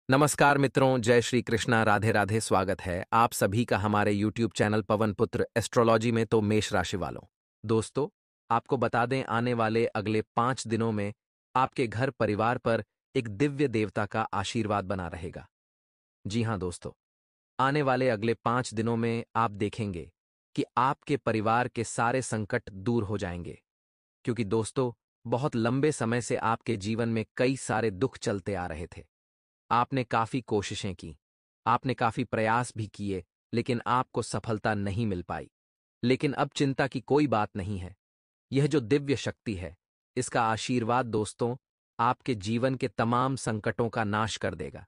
नमस्कार मित्रों, जय श्री कृष्णा, राधे राधे। स्वागत है आप सभी का हमारे YouTube चैनल पवन पुत्र एस्ट्रोलॉजी में। तो मेष राशि वालों, दोस्तों, आपको बता दें, आने वाले अगले 5 दिनों में आपके घर परिवार पर एक दिव्य देवता का आशीर्वाद बना रहेगा। जी हाँ दोस्तों, आने वाले अगले 5 दिनों में आप देखेंगे कि आपके परिवार के सारे संकट दूर हो जाएंगे। क्योंकि दोस्तों, बहुत लंबे समय से आपके जीवन में कई सारे दुख चलते आ रहे थे। आपने काफी कोशिशें की, आपने काफी प्रयास भी किए, लेकिन आपको सफलता नहीं मिल पाई। लेकिन अब चिंता की कोई बात नहीं है। यह जो दिव्य शक्ति है, इसका आशीर्वाद दोस्तों आपके जीवन के तमाम संकटों का नाश कर देगा।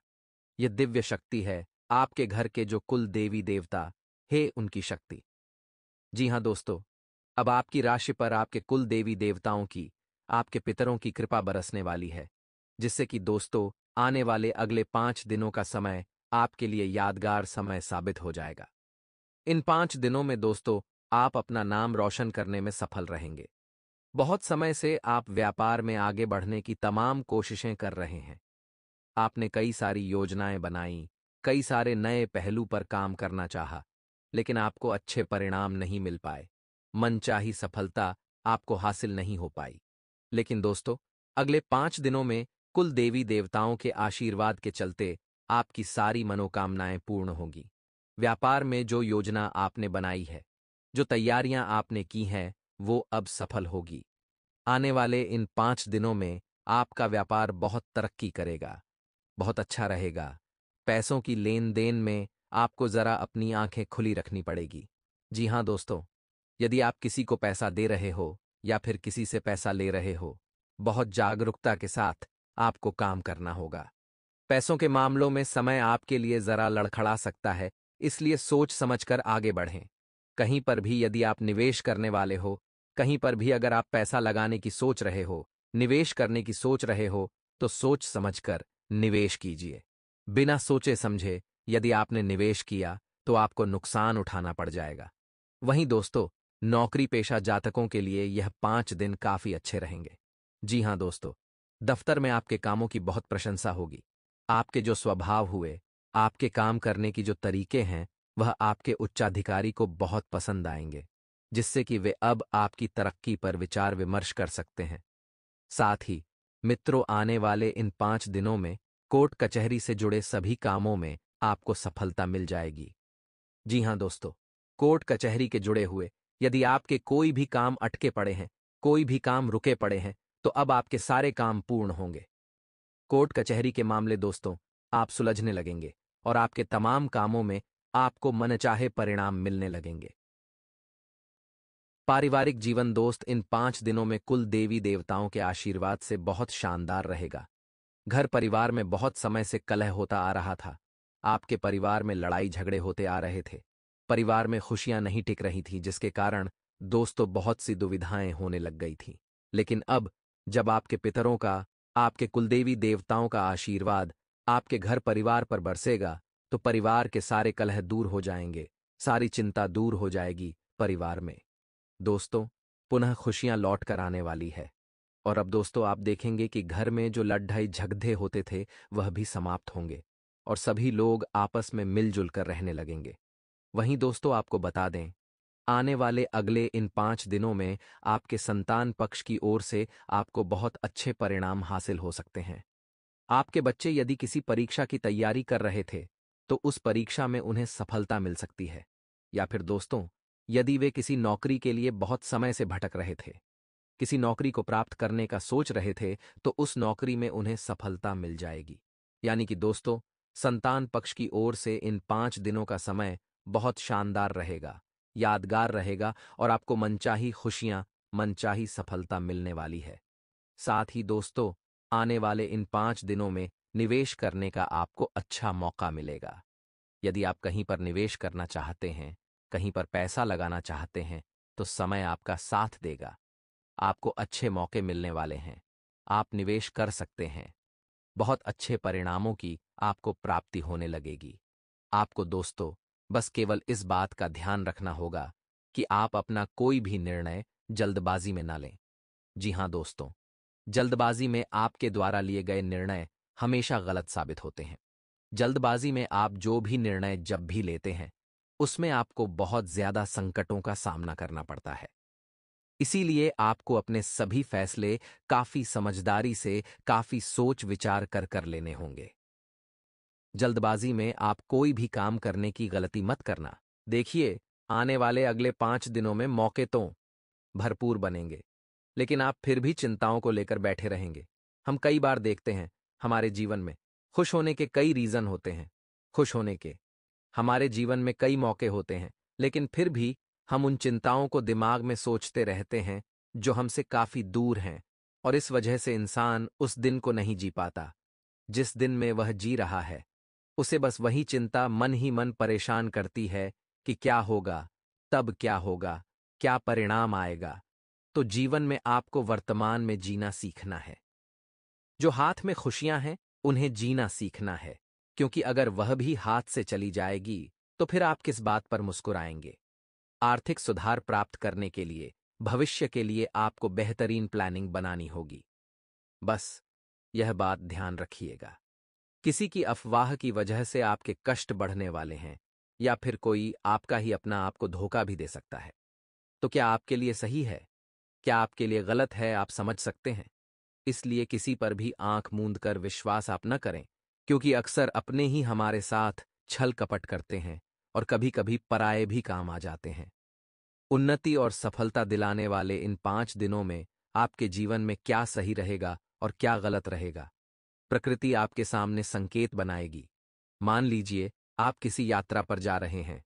यह दिव्य शक्ति है आपके घर के जो कुल देवी देवता है, उनकी शक्ति। जी हाँ दोस्तों, अब आपकी राशि पर आपके कुल देवी देवताओं की, आपके पितरों की कृपा बरसने वाली है, जिससे कि दोस्तों आने वाले अगले 5 दिनों का समय आपके लिए यादगार समय साबित हो जाएगा। इन 5 दिनों में दोस्तों आप अपना नाम रोशन करने में सफल रहेंगे। बहुत समय से आप व्यापार में आगे बढ़ने की तमाम कोशिशें कर रहे हैं। आपने कई सारी योजनाएं बनाई, कई सारे नए पहलू पर काम करना चाहा, लेकिन आपको अच्छे परिणाम नहीं मिल पाए। मनचाही सफलता आपको हासिल नहीं हो पाई। लेकिन दोस्तों, अगले 5 दिनों में कुल देवी देवताओं के आशीर्वाद के चलते आपकी सारी मनोकामनाएं पूर्ण होंगी। व्यापार में जो योजना आपने बनाई है, जो तैयारियां आपने की हैं, वो अब सफल होगी। आने वाले इन 5 दिनों में आपका व्यापार बहुत तरक्की करेगा, बहुत अच्छा रहेगा। पैसों की लेन देन में आपको जरा अपनी आंखें खुली रखनी पड़ेगी। जी हाँ दोस्तों, यदि आप किसी को पैसा दे रहे हो या फिर किसी से पैसा ले रहे हो, बहुत जागरूकता के साथ आपको काम करना होगा। पैसों के मामलों में समय आपके लिए जरा लड़खड़ा सकता है, इसलिए सोच समझकर आगे बढ़ें। कहीं पर भी यदि आप निवेश करने वाले हो, कहीं पर भी अगर आप पैसा लगाने की सोच रहे हो, निवेश करने की सोच रहे हो, तो सोच समझकर निवेश कीजिए। बिना सोचे समझे यदि आपने निवेश किया तो आपको नुकसान उठाना पड़ जाएगा। वहीं दोस्तों, नौकरी पेशा जातकों के लिए यह 5 दिन काफी अच्छे रहेंगे। जी हाँ दोस्तों, दफ्तर में आपके कामों की बहुत प्रशंसा होगी। आपके जो स्वभाव हुए, आपके काम करने की जो तरीके हैं, वह आपके उच्चाधिकारी को बहुत पसंद आएंगे, जिससे कि वे अब आपकी तरक्की पर विचार विमर्श कर सकते हैं। साथ ही मित्रों, आने वाले इन 5 दिनों में कोर्ट कचहरी से जुड़े सभी कामों में आपको सफलता मिल जाएगी। जी हाँ दोस्तों, कोर्ट कचहरी के जुड़े हुए यदि आपके कोई भी काम अटके पड़े हैं, कोई भी काम रुके पड़े हैं, तो अब आपके सारे काम पूर्ण होंगे। कोर्ट कचहरी के मामले दोस्तों आप सुलझने लगेंगे और आपके तमाम कामों में आपको मनचाहे परिणाम मिलने लगेंगे। पारिवारिक जीवन दोस्त इन 5 दिनों में कुल देवी देवताओं के आशीर्वाद से बहुत शानदार रहेगा। घर परिवार में बहुत समय से कलह होता आ रहा था। आपके परिवार में लड़ाई झगड़े होते आ रहे थे। परिवार में खुशियां नहीं टिक रही थीं, जिसके कारण दोस्तों बहुत सी दुविधाएं होने लग गई थीं। लेकिन अब जब आपके पितरों का, आपके कुलदेवी देवताओं का आशीर्वाद आपके घर परिवार पर बरसेगा, तो परिवार के सारे कलह दूर हो जाएंगे, सारी चिंता दूर हो जाएगी परिवार में। दोस्तों, पुनः खुशियां लौट कर आने वाली है। और अब दोस्तों आप देखेंगे कि घर में जो लड़ाई झगड़े होते थे, वह भी समाप्त होंगे और सभी लोग आपस में मिलजुल कर रहने लगेंगे। वहीं दोस्तों आपको बता दें, आने वाले अगले इन 5 दिनों में आपके संतान पक्ष की ओर से आपको बहुत अच्छे परिणाम हासिल हो सकते हैं। आपके बच्चे यदि किसी परीक्षा की तैयारी कर रहे थे, तो उस परीक्षा में उन्हें सफलता मिल सकती है। या फिर दोस्तों, यदि वे किसी नौकरी के लिए बहुत समय से भटक रहे थे, किसी नौकरी को प्राप्त करने का सोच रहे थे, तो उस नौकरी में उन्हें सफलता मिल जाएगी। यानी कि दोस्तों, संतान पक्ष की ओर से इन 5 दिनों का समय बहुत शानदार रहेगा, यादगार रहेगा और आपको मनचाही खुशियां, मनचाही सफलता मिलने वाली है। साथ ही दोस्तों, आने वाले इन 5 दिनों में निवेश करने का आपको अच्छा मौका मिलेगा। यदि आप कहीं पर निवेश करना चाहते हैं, कहीं पर पैसा लगाना चाहते हैं, तो समय आपका साथ देगा। आपको अच्छे मौके मिलने वाले हैं। आप निवेश कर सकते हैं। बहुत अच्छे परिणामों की आपको प्राप्ति होने लगेगी। आपको दोस्तों बस केवल इस बात का ध्यान रखना होगा कि आप अपना कोई भी निर्णय जल्दबाजी में ना लें। जी हाँ दोस्तों, जल्दबाजी में आपके द्वारा लिए गए निर्णय हमेशा गलत साबित होते हैं। जल्दबाजी में आप जो भी निर्णय जब भी लेते हैं, उसमें आपको बहुत ज्यादा संकटों का सामना करना पड़ता है। इसीलिए आपको अपने सभी फैसले काफी समझदारी से, काफी सोच विचार कर कर लेने होंगे। जल्दबाजी में आप कोई भी काम करने की गलती मत करना। देखिए, आने वाले अगले 5 दिनों में मौके तो भरपूर बनेंगे, लेकिन आप फिर भी चिंताओं को लेकर बैठे रहेंगे। हम कई बार देखते हैं हमारे जीवन में खुश होने के कई रीजन होते हैं। खुश होने के हमारे जीवन में कई मौके होते हैं, लेकिन फिर भी हम उन चिंताओं को दिमाग में सोचते रहते हैं जो हमसे काफी दूर हैं, और इस वजह से इंसान उस दिन को नहीं जी पाता जिस दिन में वह जी रहा है। उसे बस वही चिंता मन ही मन परेशान करती है कि क्या होगा, तब क्या होगा, क्या परिणाम आएगा। तो जीवन में आपको वर्तमान में जीना सीखना है। जो हाथ में खुशियां हैं, उन्हें जीना सीखना है, क्योंकि अगर वह भी हाथ से चली जाएगी तो फिर आप किस बात पर मुस्कुराएंगे। आर्थिक सुधार प्राप्त करने के लिए, भविष्य के लिए आपको बेहतरीन प्लानिंग बनानी होगी। बस यह बात ध्यान रखिएगा। किसी की अफवाह की वजह से आपके कष्ट बढ़ने वाले हैं, या फिर कोई आपका ही अपना आपको धोखा भी दे सकता है। तो क्या आपके लिए सही है, क्या आपके लिए गलत है, आप समझ सकते हैं। इसलिए किसी पर भी आंख मूंद कर विश्वास आप न करें, क्योंकि अक्सर अपने ही हमारे साथ छल कपट करते हैं और कभी कभी पराये भी काम आ जाते हैं। उन्नति और सफलता दिलाने वाले इन 5 दिनों में आपके जीवन में क्या सही रहेगा और क्या गलत रहेगा, प्रकृति आपके सामने संकेत बनाएगी। मान लीजिए आप किसी यात्रा पर जा रहे हैं,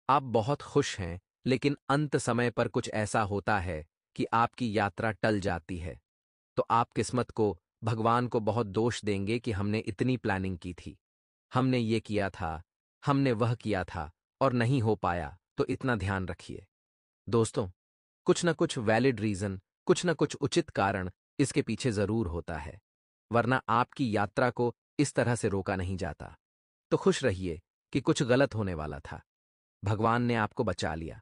आप बहुत खुश हैं, लेकिन अंत समय पर कुछ ऐसा होता है कि आपकी यात्रा टल जाती है। तो आप किस्मत को, भगवान को बहुत दोष देंगे कि हमने इतनी प्लानिंग की थी, हमने ये किया था, हमने वह किया था और नहीं हो पाया। तो इतना ध्यान रखिए दोस्तों, कुछ न कुछ वैलिड रीजन, कुछ न कुछ उचित कारण इसके पीछे जरूर होता है, वरना आपकी यात्रा को इस तरह से रोका नहीं जाता। तो खुश रहिए कि कुछ गलत होने वाला था, भगवान ने आपको बचा लिया।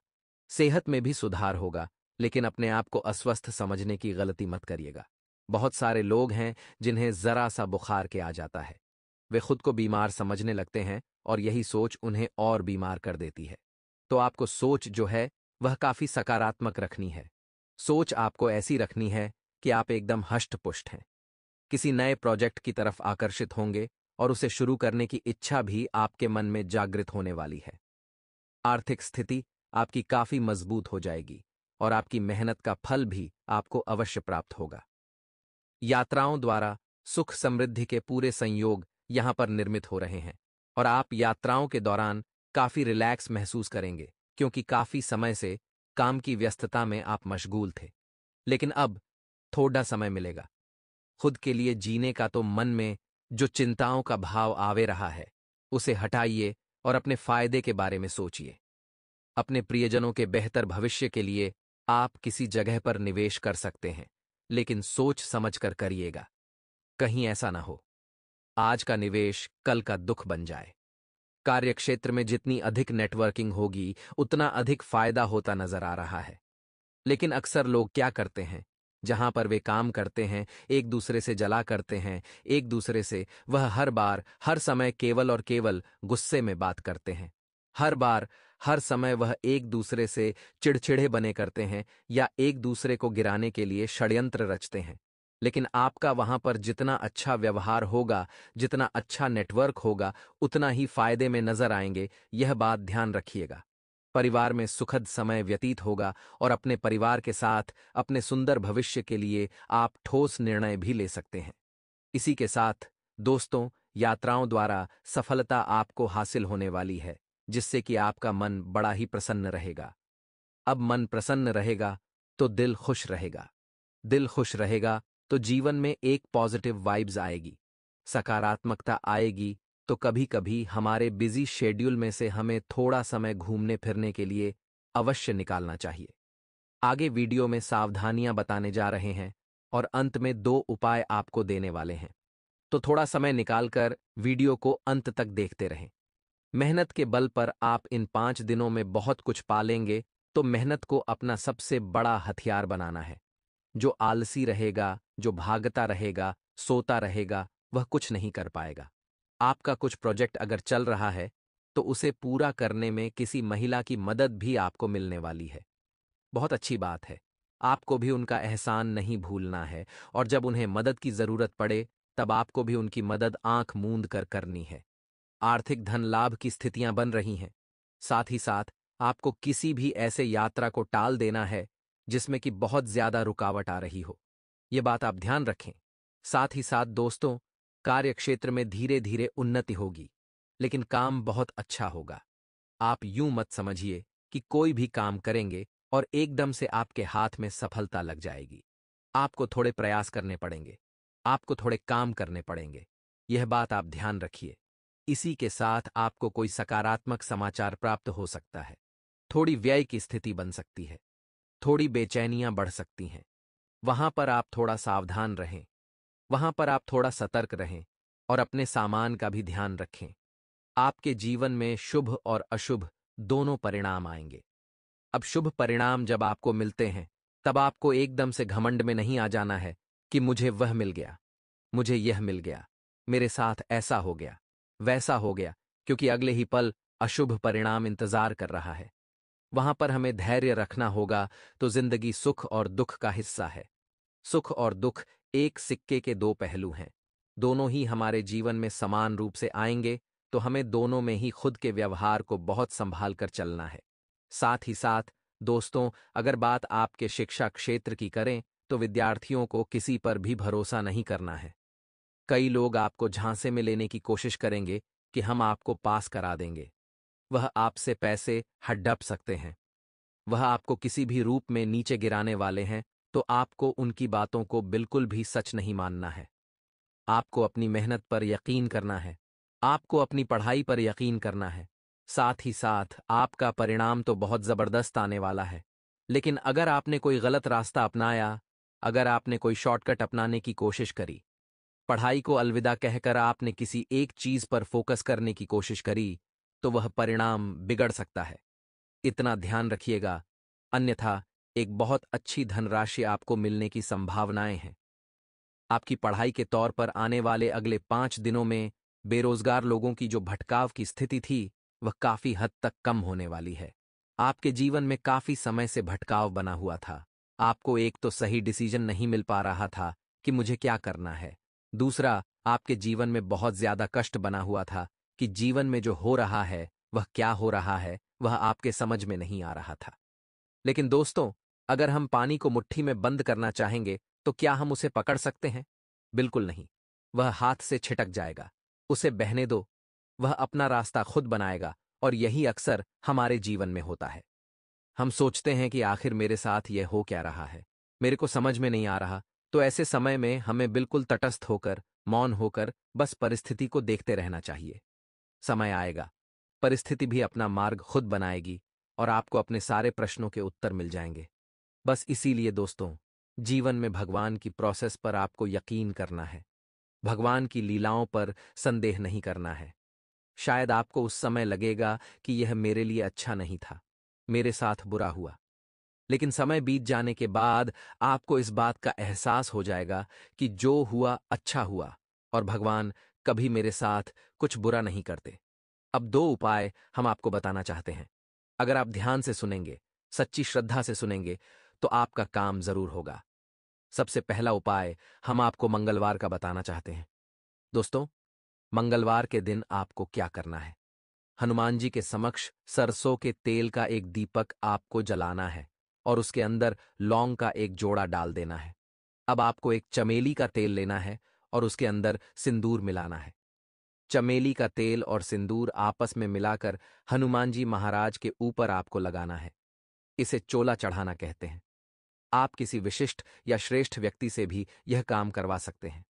सेहत में भी सुधार होगा, लेकिन अपने आप को अस्वस्थ समझने की गलती मत करिएगा। बहुत सारे लोग हैं जिन्हें जरा सा बुखार के आ जाता है, वे खुद को बीमार समझने लगते हैं और यही सोच उन्हें और बीमार कर देती है। तो आपको सोच जो है वह काफी सकारात्मक रखनी है। सोच आपको ऐसी रखनी है कि आप एकदम हष्ट-पुष्ट हैं, किसी नए प्रोजेक्ट की तरफ आकर्षित होंगे और उसे शुरू करने की इच्छा भी आपके मन में जागृत होने वाली है। आर्थिक स्थिति आपकी काफी मजबूत हो जाएगी और आपकी मेहनत का फल भी आपको अवश्य प्राप्त होगा। यात्राओं द्वारा सुख समृद्धि के पूरे संयोग यहां पर निर्मित हो रहे हैं, और आप यात्राओं के दौरान काफी रिलैक्स महसूस करेंगे, क्योंकि काफी समय से काम की व्यस्तता में आप मशगूल थे। लेकिन अब थोड़ा समय मिलेगा खुद के लिए जीने का। तो मन में जो चिंताओं का भाव आवे रहा है, उसे हटाइए और अपने फायदे के बारे में सोचिए। अपने प्रियजनों के बेहतर भविष्य के लिए आप किसी जगह पर निवेश कर सकते हैं, लेकिन सोच समझ कर करिएगा। कहीं ऐसा ना हो आज का निवेश कल का दुख बन जाए। कार्यक्षेत्र में जितनी अधिक नेटवर्किंग होगी, उतना अधिक फायदा होता नजर आ रहा है। लेकिन अक्सर लोग क्या करते हैं, जहां पर वे काम करते हैं, एक दूसरे से जला करते हैं, एक दूसरे से वह हर बार हर समय केवल और केवल गुस्से में बात करते हैं। हर बार हर समय वह एक दूसरे से चिड़चिड़े बने करते हैं या एक दूसरे को गिराने के लिए षड्यंत्र रचते हैं। लेकिन आपका वहां पर जितना अच्छा व्यवहार होगा, जितना अच्छा नेटवर्क होगा, उतना ही फायदे में नजर आएंगे। यह बात ध्यान रखिएगा। परिवार में सुखद समय व्यतीत होगा और अपने परिवार के साथ अपने सुंदर भविष्य के लिए आप ठोस निर्णय भी ले सकते हैं। इसी के साथ दोस्तों, यात्राओं द्वारा सफलता आपको हासिल होने वाली है, जिससे कि आपका मन बड़ा ही प्रसन्न रहेगा। अब मन प्रसन्न रहेगा तो दिल खुश रहेगा, दिल खुश रहेगा तो जीवन में एक पॉजिटिव वाइब्स आएगी, सकारात्मकता आएगी। तो कभी कभी हमारे बिजी शेड्यूल में से हमें थोड़ा समय घूमने फिरने के लिए अवश्य निकालना चाहिए। आगे वीडियो में सावधानियां बताने जा रहे हैं और अंत में 2 उपाय आपको देने वाले हैं। तो थोड़ा समय निकालकर वीडियो को अंत तक देखते रहें। मेहनत के बल पर आप इन 5 दिनों में बहुत कुछ पालेंगे। तो मेहनत को अपना सबसे बड़ा हथियार बनाना है। जो आलसी रहेगा, जो भागता रहेगा, सोता रहेगा, वह कुछ नहीं कर पाएगा। आपका कुछ प्रोजेक्ट अगर चल रहा है तो उसे पूरा करने में किसी महिला की मदद भी आपको मिलने वाली है। बहुत अच्छी बात है। आपको भी उनका एहसान नहीं भूलना है और जब उन्हें मदद की जरूरत पड़े तब आपको भी उनकी मदद आंख मूंद कर करनी है। आर्थिक धन लाभ की स्थितियां बन रही हैं। साथ ही साथ आपको किसी भी ऐसे यात्रा को टाल देना है जिसमें कि बहुत ज्यादा रुकावट आ रही हो। ये बात आप ध्यान रखें। साथ ही साथ दोस्तों, कार्य क्षेत्र में धीरे धीरे उन्नति होगी, लेकिन काम बहुत अच्छा होगा। आप यूं मत समझिए कि कोई भी काम करेंगे और एकदम से आपके हाथ में सफलता लग जाएगी। आपको थोड़े प्रयास करने पड़ेंगे, आपको थोड़े काम करने पड़ेंगे। यह बात आप ध्यान रखिए। इसी के साथ आपको कोई सकारात्मक समाचार प्राप्त हो सकता है। थोड़ी व्यय की स्थिति बन सकती है, थोड़ी बेचैनियां बढ़ सकती हैं। वहां पर आप थोड़ा सावधान रहें, वहां पर आप थोड़ा सतर्क रहें और अपने सामान का भी ध्यान रखें। आपके जीवन में शुभ और अशुभ दोनों परिणाम आएंगे। अब शुभ परिणाम जब आपको मिलते हैं तब आपको एकदम से घमंड में नहीं आ जाना है कि मुझे वह मिल गया, मुझे यह मिल गया, मेरे साथ ऐसा हो गया, वैसा हो गया, क्योंकि अगले ही पल अशुभ परिणाम इंतजार कर रहा है। वहां पर हमें धैर्य रखना होगा। तो जिंदगी सुख और दुख का हिस्सा है। सुख और दुख एक सिक्के के दो पहलू हैं। दोनों ही हमारे जीवन में समान रूप से आएंगे, तो हमें दोनों में ही खुद के व्यवहार को बहुत संभाल कर चलना है। साथ ही साथ दोस्तों, अगर बात आपके शिक्षा क्षेत्र की करें तो विद्यार्थियों को किसी पर भी भरोसा नहीं करना है। कई लोग आपको झांसे में लेने की कोशिश करेंगे कि हम आपको पास करा देंगे। वह आपसे पैसे हड़प सकते हैं, वह आपको किसी भी रूप में नीचे गिराने वाले हैं। तो आपको उनकी बातों को बिल्कुल भी सच नहीं मानना है। आपको अपनी मेहनत पर यकीन करना है, आपको अपनी पढ़ाई पर यकीन करना है। साथ ही साथ आपका परिणाम तो बहुत जबरदस्त आने वाला है। लेकिन अगर आपने कोई गलत रास्ता अपनाया, अगर आपने कोई शॉर्टकट अपनाने की कोशिश करी, पढ़ाई को अलविदा कहकर आपने किसी एक चीज पर फोकस करने की कोशिश करी, तो वह परिणाम बिगड़ सकता है। इतना ध्यान रखिएगा, अन्यथा एक बहुत अच्छी धनराशि आपको मिलने की संभावनाएं हैं। आपकी पढ़ाई के तौर पर आने वाले अगले 5 दिनों में बेरोजगार लोगों की जो भटकाव की स्थिति थी, वह काफी हद तक कम होने वाली है। आपके जीवन में काफी समय से भटकाव बना हुआ था। आपको एक तो सही डिसीजन नहीं मिल पा रहा था कि मुझे क्या करना है। दूसरा, आपके जीवन में बहुत ज्यादा कष्ट बना हुआ था कि जीवन में जो हो रहा है वह क्या हो रहा है, वह आपके समझ में नहीं आ रहा था। लेकिन दोस्तों, अगर हम पानी को मुट्ठी में बंद करना चाहेंगे तो क्या हम उसे पकड़ सकते हैं? बिल्कुल नहीं। वह हाथ से छिटक जाएगा। उसे बहने दो, वह अपना रास्ता खुद बनाएगा। और यही अक्सर हमारे जीवन में होता है। हम सोचते हैं कि आखिर मेरे साथ यह हो क्या रहा है, मेरे को समझ में नहीं आ रहा। तो ऐसे समय में हमें बिल्कुल तटस्थ होकर, मौन होकर बस परिस्थिति को देखते रहना चाहिए। समय आएगा, परिस्थिति भी अपना मार्ग खुद बनाएगी और आपको अपने सारे प्रश्नों के उत्तर मिल जाएंगे। बस इसीलिए दोस्तों, जीवन में भगवान की प्रोसेस पर आपको यकीन करना है। भगवान की लीलाओं पर संदेह नहीं करना है। शायद आपको उस समय लगेगा कि यह मेरे लिए अच्छा नहीं था, मेरे साथ बुरा हुआ। लेकिन समय बीत जाने के बाद आपको इस बात का एहसास हो जाएगा कि जो हुआ अच्छा हुआ और भगवान कभी मेरे साथ कुछ बुरा नहीं करते। अब 2 उपाय हम आपको बताना चाहते हैं। अगर आप ध्यान से सुनेंगे, सच्ची श्रद्धा से सुनेंगे, तो आपका काम जरूर होगा। सबसे पहला उपाय हम आपको मंगलवार का बताना चाहते हैं। दोस्तों, मंगलवार के दिन आपको क्या करना है? हनुमान जी के समक्ष सरसों के तेल का एक दीपक आपको जलाना है और उसके अंदर लौंग का एक जोड़ा डाल देना है। अब आपको एक चमेली का तेल लेना है और उसके अंदर सिंदूर मिलाना है। चमेली का तेल और सिंदूर आपस में मिलाकर हनुमान जी महाराज के ऊपर आपको लगाना है। इसे चोला चढ़ाना कहते हैं। आप किसी विशिष्ट या श्रेष्ठ व्यक्ति से भी यह काम करवा सकते हैं।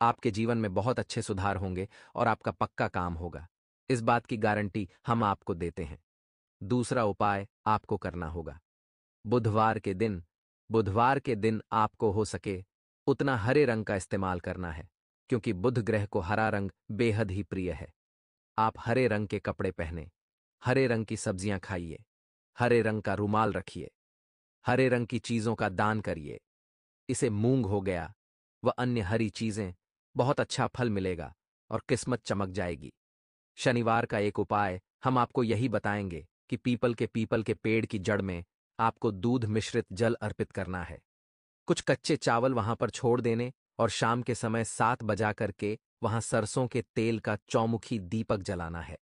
आपके जीवन में बहुत अच्छे सुधार होंगे और आपका पक्का काम होगा। इस बात की गारंटी हम आपको देते हैं। दूसरा उपाय आपको करना होगा। बुधवार के दिन बुधवार के दिन आपको हो सके उतना हरे रंग का इस्तेमाल करना है, क्योंकि बुध ग्रह को हरा रंग बेहद ही प्रिय है। आप हरे रंग के कपड़े पहने, हरे रंग की सब्जियां खाइए, हरे रंग का रुमाल रखिए, हरे रंग की चीजों का दान करिए। इसे मूंग हो गया व अन्य हरी चीजें, बहुत अच्छा फल मिलेगा और किस्मत चमक जाएगी। शनिवार का एक उपाय हम आपको यही बताएंगे कि पीपल के पेड़ की जड़ में आपको दूध मिश्रित जल अर्पित करना है। कुछ कच्चे चावल वहां पर छोड़ देने और शाम के समय 7 बजा करके वहां सरसों के तेल का चौमुखी दीपक जलाना है।